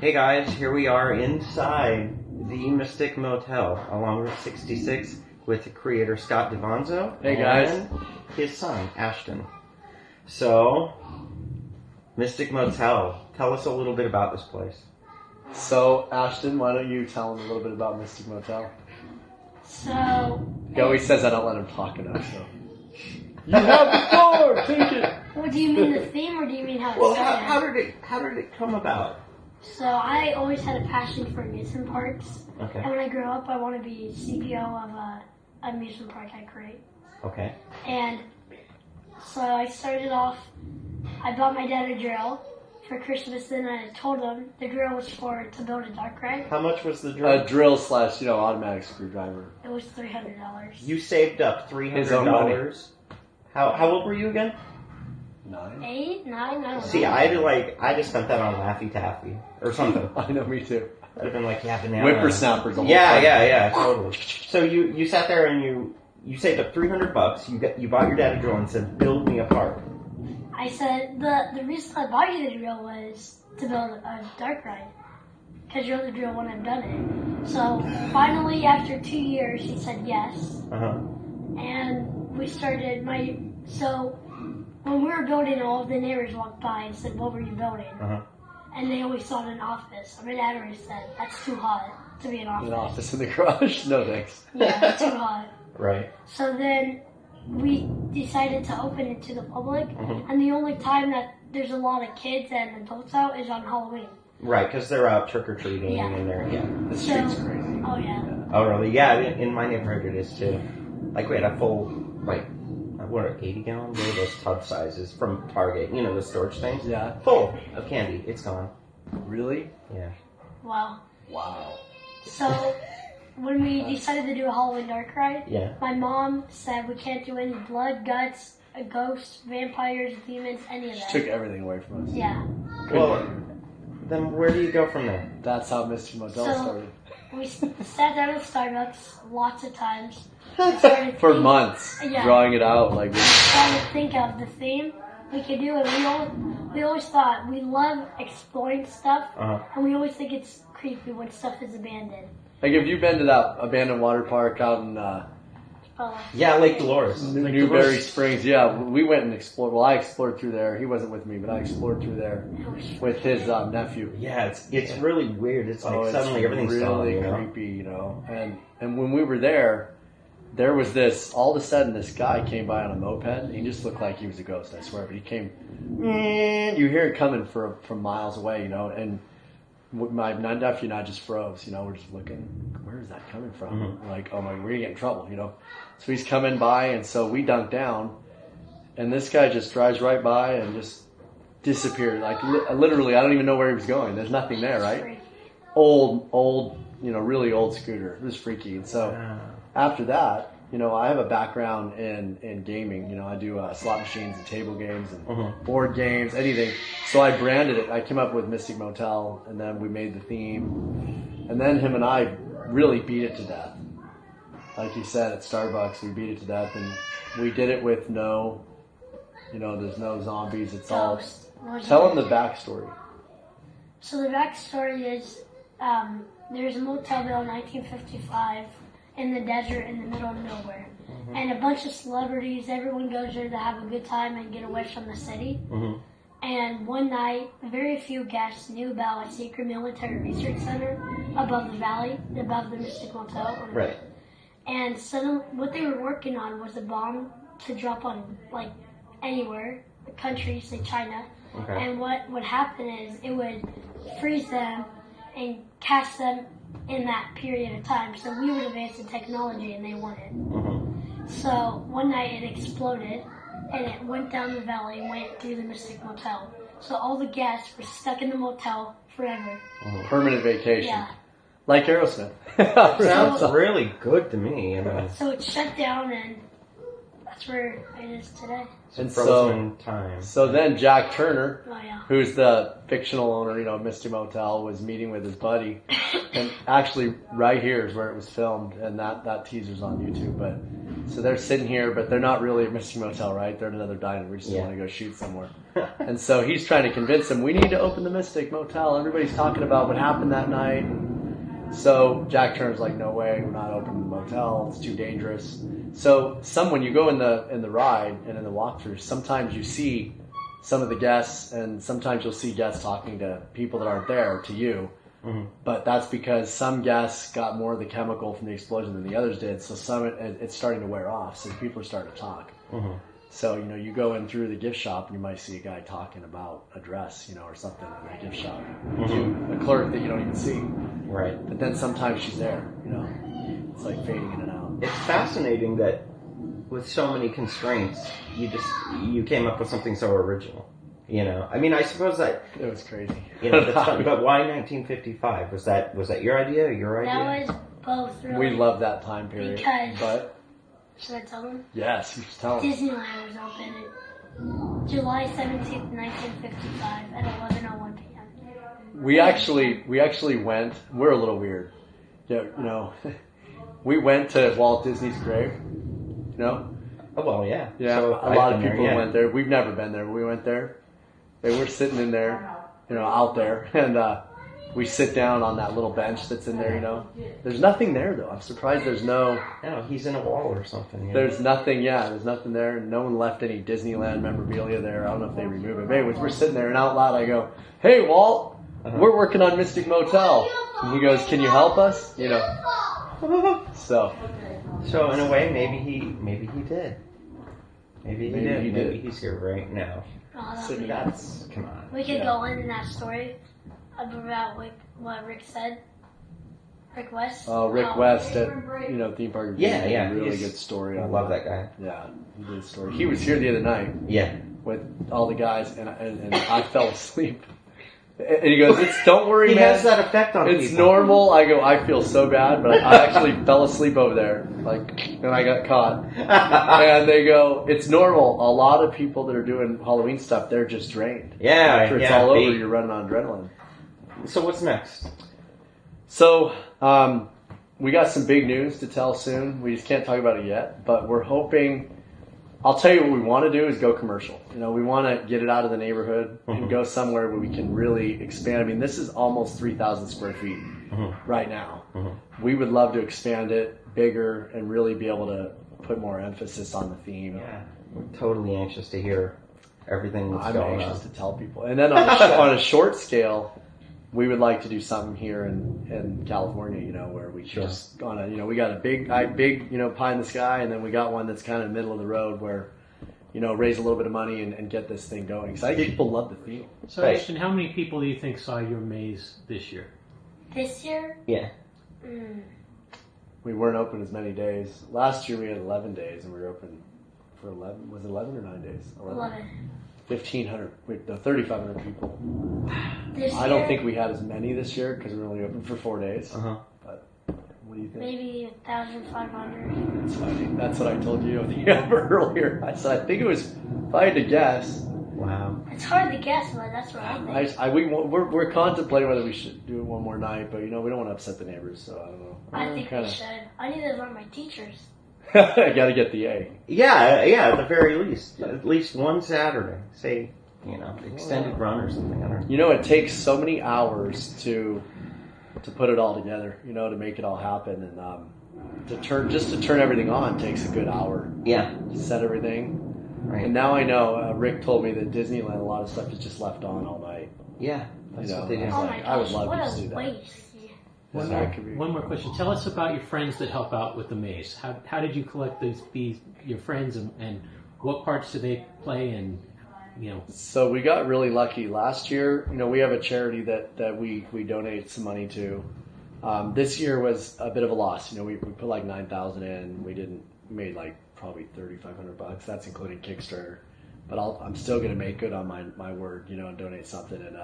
Hey guys, here we are inside the Mystic Motel along Route 66 with the creator Scott DeVonzo and his son Ashton. So, Mystic Motel, tell us a little bit about this place. So, Ashton, why don't you tell him a little bit about Mystic Motel? So... He always says I don't let him talk enough, so... You have the floor! Take it! Well, do you mean the theme or do you mean how it started? How did it come about? So I always had a passion for amusement parks. Okay. And when I grew up, I want to be CPO of an amusement park I create. Okay. And so I started off, I bought my dad a drill for Christmas, then I told him the drill was to build a dark ride. How much was the drill? A drill / automatic screwdriver. It was $300. You saved up $300. How old were you again? 9? 8, 9, I don't know. See, I just spent that on Laffy Taffy or something. I know, me too. I'd have been like, yeah, banana. Whippersnappers. Yeah, totally. So you sat there and you saved up $300. You bought your dad a drill and said, build me a park. I said, the reason I bought you the drill was to build a dark ride. Because you're the drill when I've done it. So finally, after 2 years, he said yes. Uh-huh. And we started so when we were building, all of the neighbors walked by and said, what were you building? Uh-huh. And they always thought an office. My dad always said, that's too hot to be an office. An office in the garage? No thanks. Yeah, too hot. Right. So then we decided to open it to the public. Mm-hmm. And the only time that there's a lot of kids and adults out is on Halloween. Right, because they're out trick-or-treating Yeah. and they're, The street's crazy. Oh, yeah. Oh, really? Yeah, in my neighborhood it is too. Like, we had a full, 80-gallon? What are those tub sizes from Target? You know, the storage things? Yeah. Full of candy. It's gone. Really? Yeah. Wow. Wow. So when we decided to do a Halloween dark ride, Yeah. my mom said we can't do any blood, guts, ghosts, vampires, demons, any of that. She took everything away from us. Yeah. Well, then where do you go from there? That's how Mystic Motel started. We sat down at Starbucks lots of times. For months, Yeah. drawing it out like this. Trying to think of the theme we could do, and we always thought we love exploring stuff, and we always think it's creepy when stuff is abandoned. Like, if you've been to that abandoned water park out in Yeah, Lake Dolores. Newberry Springs, yeah, we went and explored. Well, I explored through there. He wasn't with me, but I explored through there with his nephew. Yeah, it's really weird. It's like suddenly everything's really gone, you know? creepy, you know. And when we were there was this. All of a sudden, this guy came by on a moped. And he just looked like he was a ghost, I swear. But he came. You hear it coming from miles away, you know. And my nephew and I just froze. You know, we're just looking. Where is that coming from? Mm-hmm. We're like, oh my, we're gonna get in trouble, you know. So he's coming by, and so we dunk down, and this guy just drives right by and just disappeared. Like literally, I don't even know where he was going. There's nothing there, right? Old, you know, really old scooter. It was freaky. And so after that, you know, I have a background in gaming. You know, I do slot machines and table games and board games, anything. So I branded it. I came up with Mystic Motel, and then we made the theme, and then him and I really beat it to death. Like he said, at Starbucks, we beat it to death, and we did it with there's no zombies. It's all. Tell them the backstory. So the backstory is there's a motel built in 1955 in the desert in the middle of nowhere. Mm-hmm. And a bunch of celebrities, everyone goes there to have a good time and get away from the city. Mm-hmm. And one night, very few guests knew about a secret military research center above the valley, above the Mystic Motel. Right. And suddenly, what they were working on was a bomb to drop on, like, anywhere, the country, say China. Okay. And what would happen is it would freeze them and cast them in that period of time. So we would advance the technology and they wouldn't. Mm-hmm. So one night it exploded and it went down the valley and went through the Mystic Motel. So all the guests were stuck in the motel forever. Mm-hmm. Permanent vacation. Yeah. Like Aerosmith. Sounds really good to me. I mean, so it shut down and that's where it is today. And frozen time. So then Jack Turner, yeah. who's the fictional owner, you know, of Mystic Motel, was meeting with his buddy. And actually right here is where it was filmed, and that teaser's on YouTube. But So they're sitting here, but they're not really at Mystic Motel, right? They're at another diner. We just want to go shoot somewhere. And so he's trying to convince them, we need to open the Mystic Motel. Everybody's talking about what happened that night. So Jack Turner's like, no way, we're not opening the motel. It's too dangerous. So when you go in the ride and in the walkthrough, sometimes you see some of the guests, and sometimes you'll see guests talking to people that aren't there, to you. Mm-hmm. But that's because some guests got more of the chemical from the explosion than the others did. So it's starting to wear off. So people are starting to talk. Mm-hmm. So, you go in through the gift shop and you might see a guy talking about a dress, or something in the gift shop to a clerk that you don't even see. Right. But then sometimes she's there, It's like fading in and out. It's fascinating that with so many constraints, you came up with something so original. I mean, I suppose that it was crazy. But why 1955? Was that your idea? Or your idea? That was both. Really, we love that time period. But should I tell them? Yes, you should tell them. Disneyland was open July 17th, 1955 at 11:01 p.m. We actually went. We're a little weird. We went to Walt Disney's grave. Oh, well, yeah. Yeah, so a lot of people went there. We've never been there, but we went there. They were sitting in there, out there, and we sit down on that little bench that's in there, There's nothing there, though. I'm surprised there's no... No, he's in a wall or something. There's nothing, there's nothing there. No one left any Disneyland memorabilia there. I don't know if they remove it. But anyways, we're sitting there, and out loud I go, hey, Walt, we're working on Mystic Motel. And he goes, can you help us? So in a way, maybe he did. Maybe he did. Maybe he's here right now. Come on. We could go in that story about what Rick said. Rick West. Oh, Rick West at theme park. Yeah. Really good story. I love that guy. Yeah, good story. He was here the other night. Yeah. With all the guys, and I fell asleep. And he goes, don't worry, man. He has that effect on people. It's normal. I go, I feel so bad, but I actually fell asleep over there. And I got caught. And they go, it's normal. A lot of people that are doing Halloween stuff, they're just drained. Yeah. After it's all over, you're running on adrenaline. So what's next? So, we got some big news to tell soon. We just can't talk about it yet, but we're hoping... I'll tell you what we want to do is go commercial. We want to get it out of the neighborhood and go somewhere where we can really expand. I mean, this is almost 3,000 square feet right now. We would love to expand it bigger and really be able to put more emphasis on the theme. Yeah, we're totally anxious to hear everything that's going on. I'm anxious to tell people. And then on a short scale, we would like to do something here in California, where we just we got a big pie in the sky, and then we got one that's kind of middle of the road where, raise a little bit of money and get this thing going. Because I think people love the theme. So, Ashton, how many people do you think saw your maze this year? This year? Yeah. We weren't open as many days. Last year we had 11 days, and we were open for 11. Was it 11 or 9 days? 11. 1,500, 3,500 people. I don't think we had as many this year because we were only open for 4 days. But what do you think? Maybe 1,500. That's funny. That's what I told you earlier. I said I think it was. If I had to guess. Wow. It's hard to guess, but that's what I think. We're contemplating whether we should do it one more night, but we don't want to upset the neighbors, so I don't know. I think we should. I need to learn my teachers. I got to get the A. Yeah, at the very least. At least one Saturday. Say, extended run or something. I don't know. It takes so many hours to put it all together, to make it all happen. And to turn everything on takes a good hour. Yeah. To set everything. Right. And now I know, Rick told me that Disneyland, a lot of stuff is just left on all night. Yeah. That's what they do. Oh my gosh, I would love to just do that. Waste. One more question. Tell us about your friends that help out with the maze. How did you collect your friends and what parts do they play and So we got really lucky last year. We have a charity that we donate some money to. This year was a bit of a loss. We put like 9,000 in. We made like probably $3,500. That's including Kickstarter. But I'm still gonna make good on my word. And donate something. And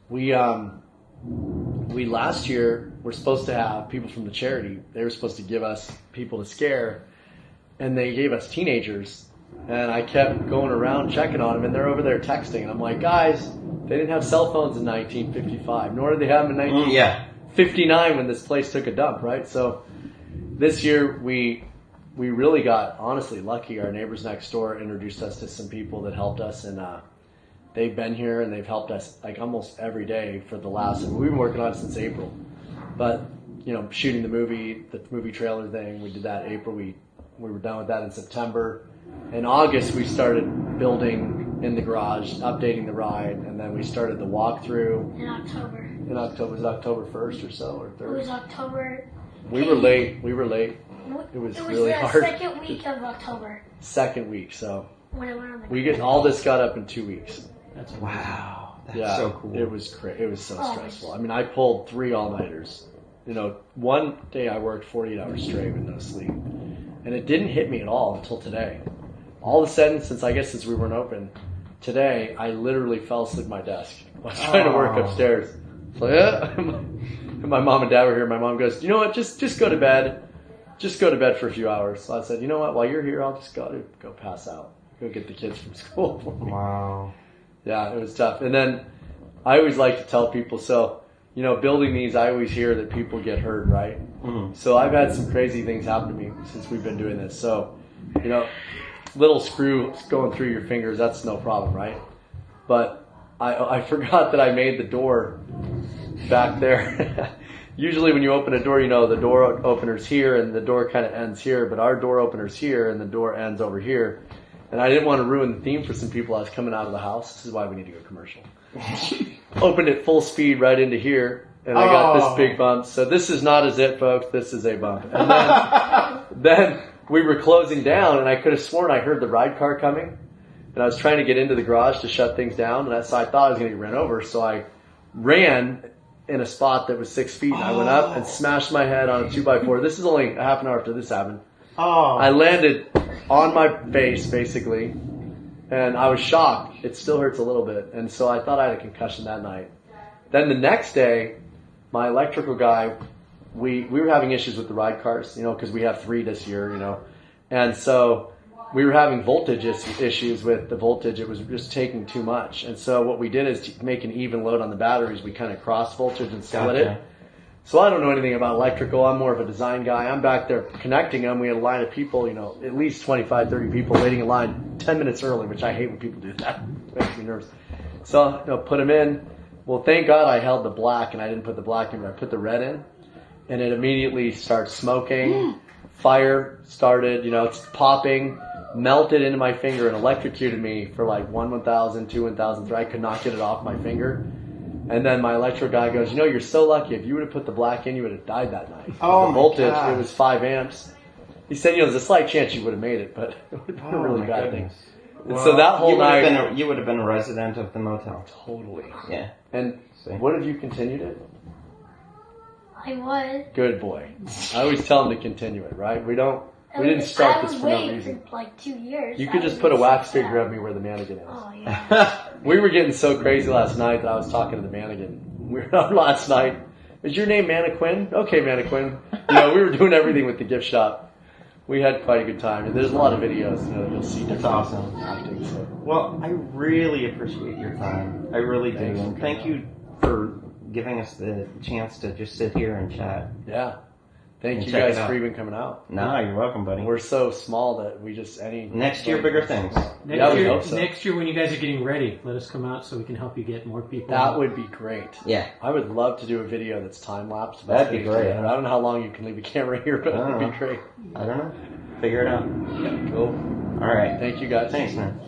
we last year were supposed to have people from the charity. They were supposed to give us people to scare, and they gave us teenagers. And I kept going around checking on them, and they're over there texting. And I'm like, guys, they didn't have cell phones in 1955, nor did they have them in 1959 when this place took a dump, right? So this year we we really got, honestly, lucky. Our neighbors next door introduced us to some people that helped us, and they've been here and they've helped us like almost every day for the last, we've been working on it since April. But, you know, shooting the movie trailer thing, we did that in April. We were done with that in September. In August, we started building in the garage, updating the ride, and then we started the walkthrough. In October. Was it October 1st or so, or 3rd? It was October. We were late. It was really hard. It was the second week of October. Second week, so when it went on the all this got up in 2 weeks. That's wow. That's yeah, so cool. It was it was so stressful. I mean, I pulled 3 all-nighters. You know, one day I worked 48 hours straight with no sleep, and it didn't hit me at all until today. All of a sudden, since we weren't open, today I literally fell asleep at my desk. I was trying to work upstairs. So yeah, my mom and dad were here. My mom goes, "You know what? Just go to bed. Just go to bed for a few hours." So I said, "You know what? While you're here, I'll just go pass out. Go get the kids from school." Wow. Yeah, it was tough. And then I always like to tell people, so, you know, building these, I always hear that people get hurt, right? Mm-hmm. So I've had some crazy things happen to me since we've been doing this. So, you know, little screw going through your fingers, that's no problem, right? But I forgot that I made the door back there. Usually when you open a door, you know, the door opener's here and the door kind of ends here, but our door opener's here and the door ends over here. And I didn't want to ruin the theme for some people. I was coming out of the house. This is why we need to go commercial. Opened it full speed right into here, and I got this big bump. So this is not a zip, folks. This is a bump. And then we were closing down, and I could have sworn I heard the ride car coming. And I was trying to get into the garage to shut things down, and so I thought I was going to get ran over. So I ran in a spot that was 6 feet, and I went up and smashed my head on a 2x4. This is only a half an hour after this happened. I landed on my face, basically, and I was shocked. It still hurts a little bit, and so I thought I had a concussion that night. Then the next day, my electrical guy, we were having issues with the ride cars, you know, because we have 3 this year, you know, and so we were having voltage issues with the voltage. It was just taking too much, and so what we did is to make an even load on the batteries. We kind of cross voltage and split it. So I don't know anything about electrical. I'm more of a design guy. I'm back there connecting them. We had a line of people, you know, at least 25, 30 people waiting in line 10 minutes early, which I hate when people do that. It makes me nervous. So, you know, put them in. Well, thank God I held the black and I didn't put the black in, but I put the red in. And it immediately starts smoking. Fire started, you know, it's popping, melted into my finger and electrocuted me for like 1,000, 2, 1,000, 3. I could not get it off my finger. And then my electrical guy goes, "You know, you're so lucky. If you would have put the black in, you would have died that night." The voltage, it was 5 amps. He said, "You know, there's a slight chance you would have made it, but it would have been a really bad thing." And so that whole night, you would have been a resident of the motel. Totally. Yeah. And what have you continued it? I was. Good boy. I always tell him to continue it, right? We didn't start this for no reason. For like 2 years. You could just put a wax figure of me where the mannequin is. Oh, yeah. We were getting so crazy last night that I was talking to the mannequin. We were out last night. "Is your name Mannequin?" "Okay, Mannequin." You know, we were doing everything with the gift shop. We had quite a good time. And there's a lot of videos, you know, you'll see. That's awesome. Acting, so. Well, I really appreciate your time. I really do. And thank you for giving us the chance to just sit here and chat. Yeah. Thank you guys for even coming out. No, you're welcome, buddy. We're so small that we just next year, bigger things. Next year when you guys are getting ready, let us come out so we can help you get more people. That would be great. Yeah. I would love to do a video that's time-lapse. That'd be great. I don't know how long you can leave a camera here, but it would be great. I don't know. Figure it out. Yeah, cool. All right. Thank you guys. Thanks, man.